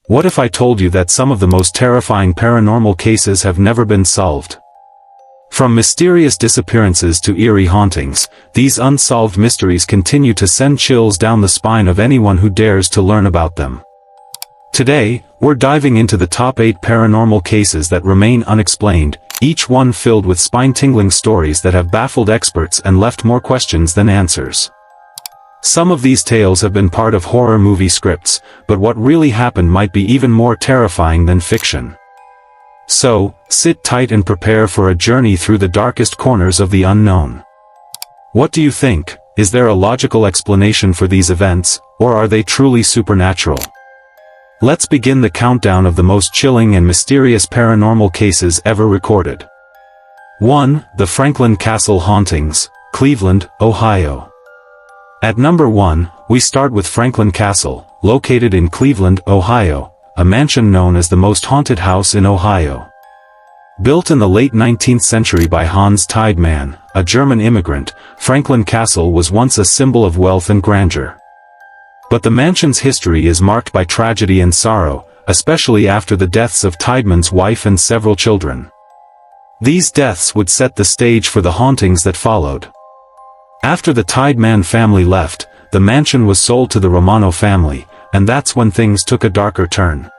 What if I told you that some of the most terrifying paranormal cases have never been solved? From mysterious disappearances to eerie hauntings, these unsolved mysteries continue to send chills down the spine of anyone who dares to learn about them. Today, we're diving into the top 8 paranormal cases that remain unexplained, each one filled with spine-tingling stories that have baffled experts and left more questions than answers. Some of these tales have been part of horror movie scripts, but what really happened might be even more terrifying than fiction. So, sit tight and prepare for a journey through the darkest corners of the unknown. What do you think? Is there a logical explanation for these events, or are they truly supernatural? Let's begin the countdown of the most chilling and mysterious paranormal cases ever recorded. 1. The Franklin Castle Hauntings, Cleveland, Ohio. At number 1, we start with Franklin Castle, located in Cleveland, Ohio, a mansion known as the most haunted house in Ohio. Built in the late 19th century by Hans Tiedemann, a German immigrant, Franklin Castle was once a symbol of wealth and grandeur. But the mansion's history is marked by tragedy and sorrow, especially after the deaths of Tiedemann's wife and several children. These deaths would set the stage for the hauntings that followed. After the Tiedemann family left, the mansion was sold to the Romano family, and that's when things took a darker turn.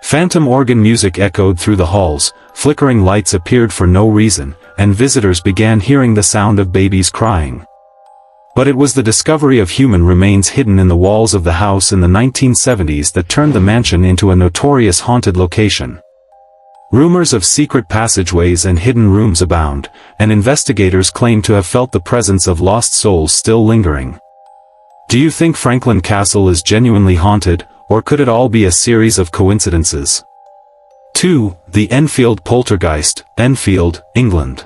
Phantom organ music echoed through the halls, flickering lights appeared for no reason, and visitors began hearing the sound of babies crying. But it was the discovery of human remains hidden in the walls of the house in the 1970s that turned the mansion into a notorious haunted location. Rumors of secret passageways and hidden rooms abound, and investigators claim to have felt the presence of lost souls still lingering. Do you think Franklin Castle is genuinely haunted, or could it all be a series of coincidences? 2. The Enfield Poltergeist, Enfield, England.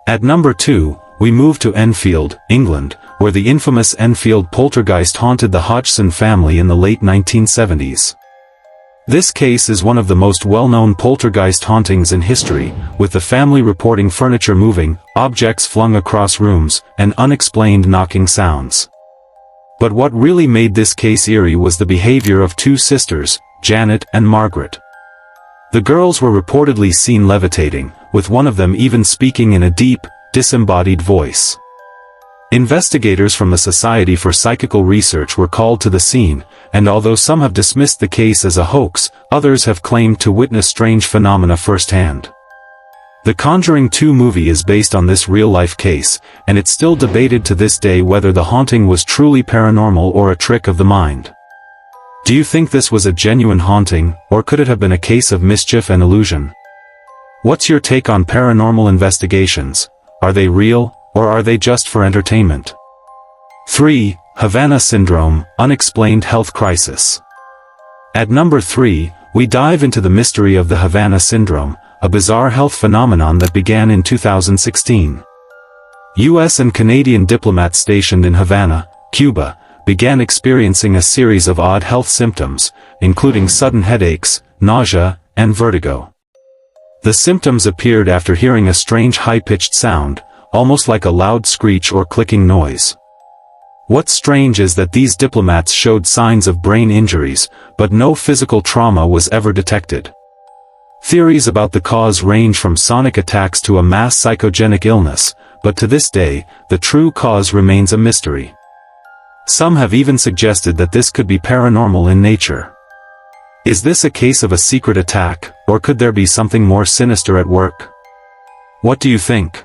At number 2, we move to Enfield, England, where the infamous Enfield poltergeist haunted the Hodgson family in the late 1970s. This case is one of the most well-known poltergeist hauntings in history, with the family reporting furniture moving, objects flung across rooms, and unexplained knocking sounds. But what really made this case eerie was the behavior of two sisters, Janet and Margaret. The girls were reportedly seen levitating, with one of them even speaking in a deep, disembodied voice. Investigators from the Society for Psychical Research were called to the scene, and although some have dismissed the case as a hoax, others have claimed to witness strange phenomena firsthand. The Conjuring 2 movie is based on this real-life case, and it's still debated to this day whether the haunting was truly paranormal or a trick of the mind. Do you think this was a genuine haunting, or could it have been a case of mischief and illusion? What's your take on paranormal investigations? Are they real, or are they just for entertainment? 3. Havana Syndrome, Unexplained Health Crisis. At number 3, we dive into the mystery of the Havana Syndrome, a bizarre health phenomenon that began in 2016. U.S. and Canadian diplomats stationed in Havana, Cuba, began experiencing a series of odd health symptoms, including sudden headaches, nausea, and vertigo. The symptoms appeared after hearing a strange high-pitched sound, almost like a loud screech or clicking noise. What's strange is that these diplomats showed signs of brain injuries, but no physical trauma was ever detected. Theories about the cause range from sonic attacks to a mass psychogenic illness, but to this day, the true cause remains a mystery. Some have even suggested that this could be paranormal in nature. Is this a case of a secret attack, or could there be something more sinister at work? What do you think?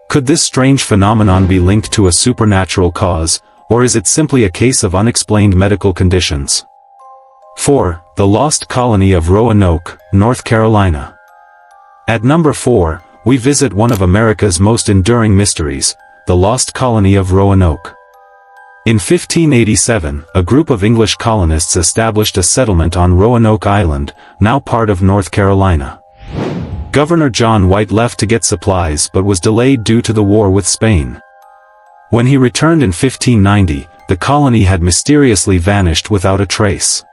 Could this strange phenomenon be linked to a supernatural cause, or is it simply a case of unexplained medical conditions? 4. The Lost Colony of Roanoke, North Carolina. At number 4, we visit one of America's most enduring mysteries, the Lost Colony of Roanoke. In 1587, a group of English colonists established a settlement on Roanoke Island, now part of North Carolina. Governor John White left to get supplies but was delayed due to the war with Spain. When he returned in 1590, the colony had mysteriously vanished without a trace.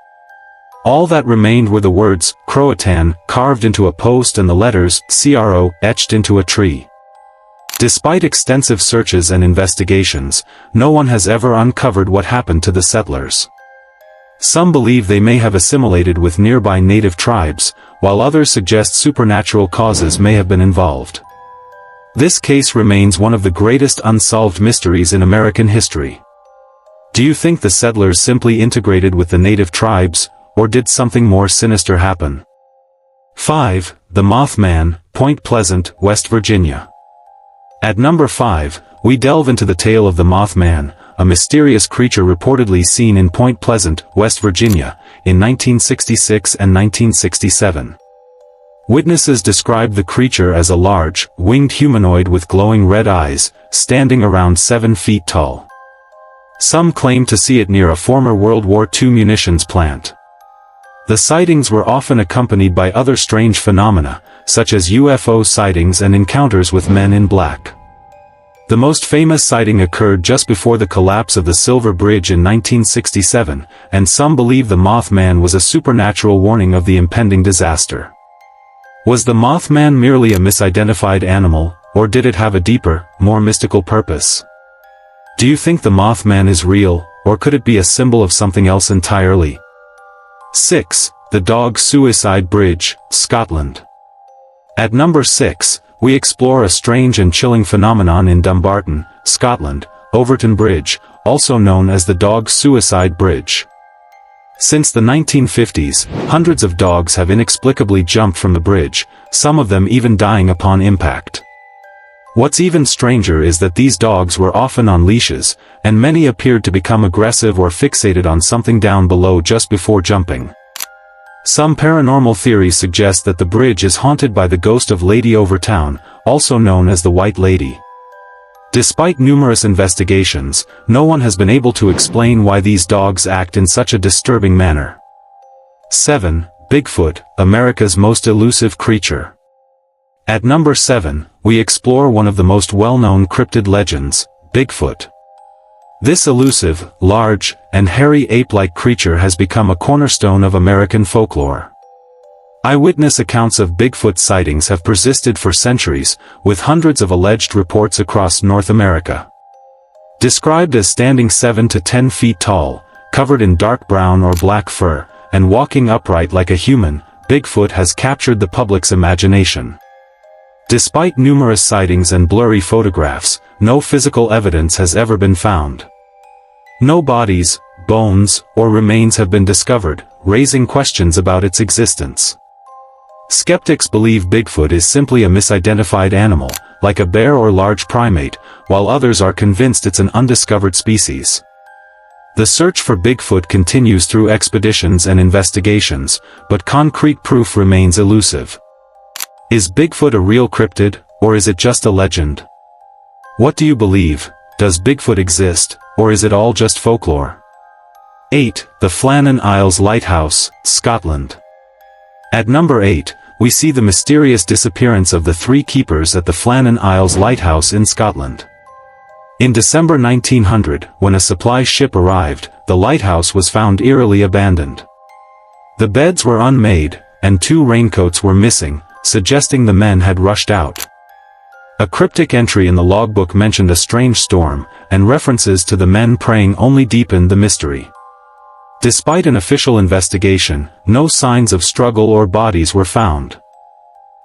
All that remained were the words, Croatan, carved into a post and the letters, CRO, etched into a tree. Despite extensive searches and investigations, no one has ever uncovered what happened to the settlers. Some believe they may have assimilated with nearby native tribes, while others suggest supernatural causes may have been involved. This case remains one of the greatest unsolved mysteries in American history. Do you think the settlers simply integrated with the native tribes, or did something more sinister happen? 5. The Mothman, Point Pleasant, West Virginia. At number 5, we delve into the tale of the Mothman, a mysterious creature reportedly seen in Point Pleasant, West Virginia, in 1966 and 1967. Witnesses described the creature as a large, winged humanoid with glowing red eyes, standing around 7 feet tall. Some claim to see it near a former World War II munitions plant. The sightings were often accompanied by other strange phenomena, such as UFO sightings and encounters with men in black. The most famous sighting occurred just before the collapse of the Silver Bridge in 1967, and some believe the Mothman was a supernatural warning of the impending disaster. Was the Mothman merely a misidentified animal, or did it have a deeper, more mystical purpose? Do you think the Mothman is real, or could it be a symbol of something else entirely? 6. The Dog Suicide Bridge, Scotland. At number 6, we explore a strange and chilling phenomenon in Dumbarton, Scotland, Overton Bridge, also known as the Dog Suicide Bridge. Since the 1950s, hundreds of dogs have inexplicably jumped from the bridge, some of them even dying upon impact. What's even stranger is that these dogs were often on leashes, and many appeared to become aggressive or fixated on something down below just before jumping. Some paranormal theories suggest that the bridge is haunted by the ghost of Lady Overtown, also known as the White Lady. Despite numerous investigations, no one has been able to explain why these dogs act in such a disturbing manner. 7. Bigfoot, America's most elusive creature. At number 7, we explore one of the most well-known cryptid legends, Bigfoot. This elusive, large, and hairy ape-like creature has become a cornerstone of American folklore. Eyewitness accounts of Bigfoot sightings have persisted for centuries, with hundreds of alleged reports across North America. Described as standing 7 to 10 feet tall, covered in dark brown or black fur, and walking upright like a human, Bigfoot has captured the public's imagination. Despite numerous sightings and blurry photographs, no physical evidence has ever been found. No bodies, bones, or remains have been discovered, raising questions about its existence. Skeptics believe Bigfoot is simply a misidentified animal, like a bear or large primate, while others are convinced it's an undiscovered species. The search for Bigfoot continues through expeditions and investigations, but concrete proof remains elusive. Is Bigfoot a real cryptid, or is it just a legend? What do you believe? Does Bigfoot exist, or is it all just folklore? 8. The Flannan Isles Lighthouse, Scotland. At number 8, we see the mysterious disappearance of the 3 keepers at the Flannan Isles Lighthouse in Scotland. In December 1900, when a supply ship arrived, the lighthouse was found eerily abandoned. The beds were unmade, and 2 raincoats were missing, suggesting the men had rushed out. A cryptic entry in the logbook mentioned a strange storm, and references to the men praying only deepened the mystery. Despite an official investigation, no signs of struggle or bodies were found.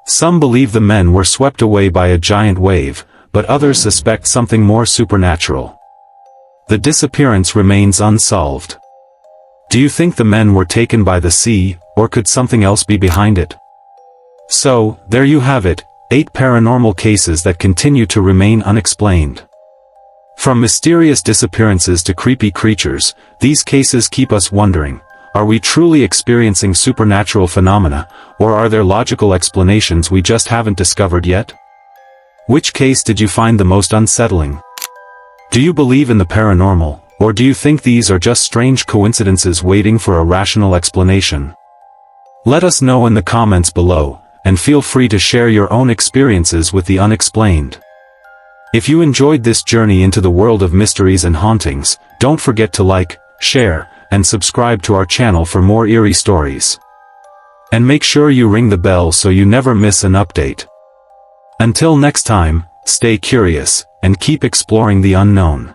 Some believe the men were swept away by a giant wave, but others suspect something more supernatural. The disappearance remains unsolved. Do you think the men were taken by the sea, or could something else be behind it? So, there you have it, 8 paranormal cases that continue to remain unexplained. From mysterious disappearances to creepy creatures, these cases keep us wondering, are we truly experiencing supernatural phenomena, or are there logical explanations we just haven't discovered yet? Which case did you find the most unsettling? Do you believe in the paranormal, or do you think these are just strange coincidences waiting for a rational explanation? Let us know in the comments below, and feel free to share your own experiences with the unexplained. If you enjoyed this journey into the world of mysteries and hauntings, don't forget to like, share, and subscribe to our channel for more eerie stories. And make sure you ring the bell so you never miss an update. Until next time, stay curious, and keep exploring the unknown.